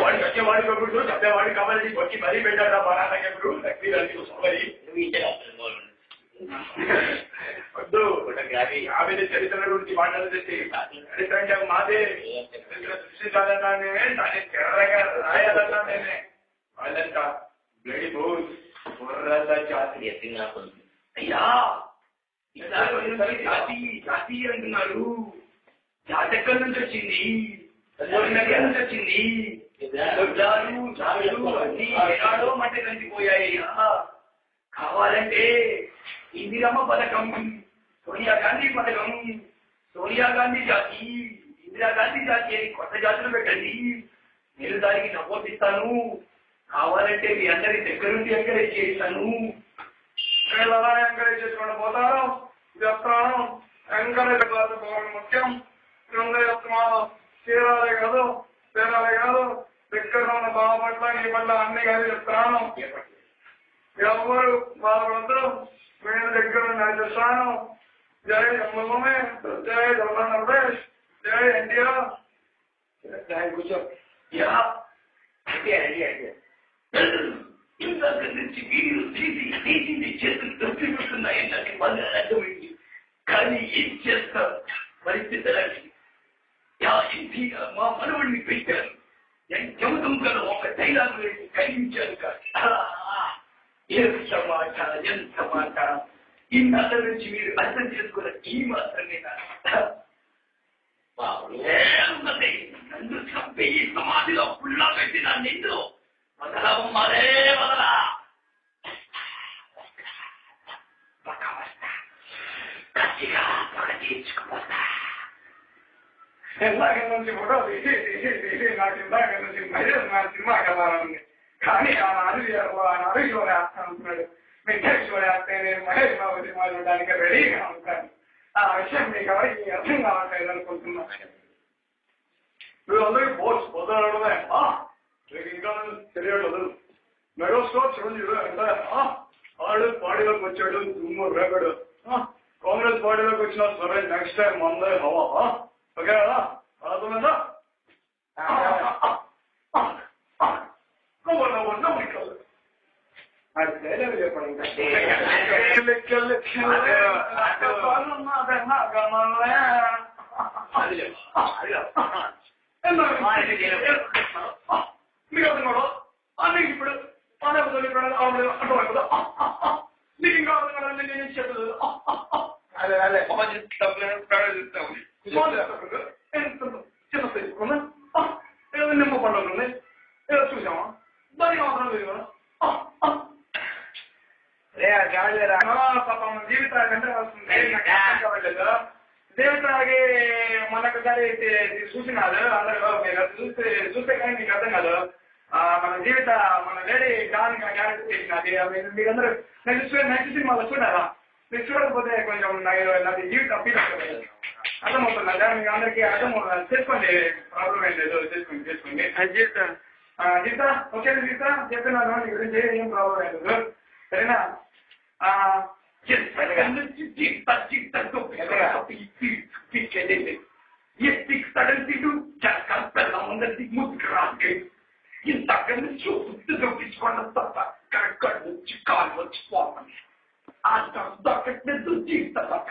వాడికి వచ్చేవాడికి ఒకడు చెప్పేవాడికి కావాలి వచ్చి మరీ పెట్టారా పరాలకి ఎప్పుడు వద్దు ఆమె చరిత్ర గురించి మాట్లాడితే చరిత్ర అంటే మాదే చరిత్ర సృష్టించాలన్నా నేనే దాన్ని తెర్రగా రాయాలన్నా నేనే వాళ్ళంట బ్లడీ బోస్ బుర్రల జాతి అయ్యా జాతి జాతి అంటున్నారు. జాతి ఎక్కడి నుంచి వచ్చింది? ఎక్కడి నుంచి వచ్చింది? దొడ్డాలు జాతులు అన్ని ఏనాడో మట్టి కంచిపోయాయి. కావాలంటే ఇందిరమ్మ పథకం, సోనియా గాంధీ పథకం, సోనియా గాంధీ జాతి, ఇందిరాగాంధీ జాతి అని కొత్త జాతులు పెట్టండి. నేను దానికి సపోర్ట్ ఇస్తాను. కావాలంటే మీ అందరి దగ్గరుండి ఎంకరేజ్ చేస్తాను. ఎలా ఎంకరేజ్ చేసుకుంటూ పోతారు? చెప్తాను. ఎంకరేజ్ పోవడం ముఖ్యం. చీరాలే కాదు, చీరాలే కాదు, దగ్గర ఉన్న బావ పట్ల నీ పట్ల అన్ని కలిసి చెప్తాను. ఎవరు బాధపడద్దు, నేను దగ్గర నడిపిస్తాను. జై జన్మభూమి, జై జగన్నాథ్, జై ఎన్టీఆర్. కూర్చో. ఇందాక నుంచి వీడియో తీసి చేతులు తప్పి పెడుతున్నాయి. నాకు బాగా అర్థమైంది. కానీ ఏం చేస్తారు పరిస్థితులకి? మా మనవుడిని పెట్టారు. చెబుతాం కదా, ఒక డైలాగ్ వేసి కలిగించారు కాదు. ఎంత మాట, ఎంత మాట! ఇన్నాళ్ళ నుంచి మీరు అర్థం చేసుకున్న ఈ మాత్రమే నన్ను చంపి ఈ సమాధిలో పుల్లా పెట్టిన నిన్ను వదలవమ్మలే వదలా. గట్టిగా పగ తీర్చుకుపోతా. ఇందాక నుంచి ఫోటో తీసి నాకు ఇందాక నుంచి మహేష్ నా సినిమా కలాలని, కానీ హరీష్ వేస్తానంటున్నాడు. వెంకటేష్ వేస్తే నేను మహేష్ బాబు సినిమా చూడడానికి రెడీగా ఉంటాను. ఆ విషయం మీకు ఎవరికి అర్థం కావట్లేదు అనుకుంటున్నాను. మీరు అందరికీ బోర్డ్స్ పొందడమే ఇంకా తెలియదు. మెగాస్టార్ చిరంజీవి అంటే ఆడు పార్టీలోకి వచ్చాడు, దుమ్ము రేపాడు. కాంగ్రెస్ పార్టీలోకి వచ్చినా సరే నెక్స్ట్ టైం మందే హవా. ఓకేనా? అర్థమైందా? అది చెప్పండి. మీకు అర్థం కాదు. నీకు ఇప్పుడు అర్థమైపోదా? నీకు ఇంకా అర్థం కాదు. నేను చెప్పలేదు. అదే అదే చిన్న తీసుకున్నా ఏదో నిమ్మ పండుగలు ఉన్నాయి, ఏదో చూసామా, దానికి అవసరం లేదు కదా. పాపం జీవితానికంటే వస్తుంది. దేవతకి మనొకసారి చూసినారు అందరూ చూస్తే కానీ మీకు అర్థం కాదు. మన లేడీ క్యారెక్టర్ చేసినది మీరందరూ నెక్స్ట్ సినిమాలో చూడారా? మీరు చూడకపోతే కొంచెం నాది జీవితం ఫీల్ అవుతుంది. అర్థమవుతుందా? మీకు అందరికీ అర్థమవుతుంది. చేసుకోండి, ప్రాబ్లం ఏం లేదు. చేసుకోండి. జీవిత ఓకే జీవిత చెప్తున్నాను నీ గురించి, ఏం ప్రాబ్లం ఏం లేదు. సరేనా? ఇంతక నుంచి చూపించుకున్న తప్ప కరెక్ట్ నుంచి కాలు వచ్చిపోవాలి. ఆ దొక్కట్లేదు జీవిత పక్క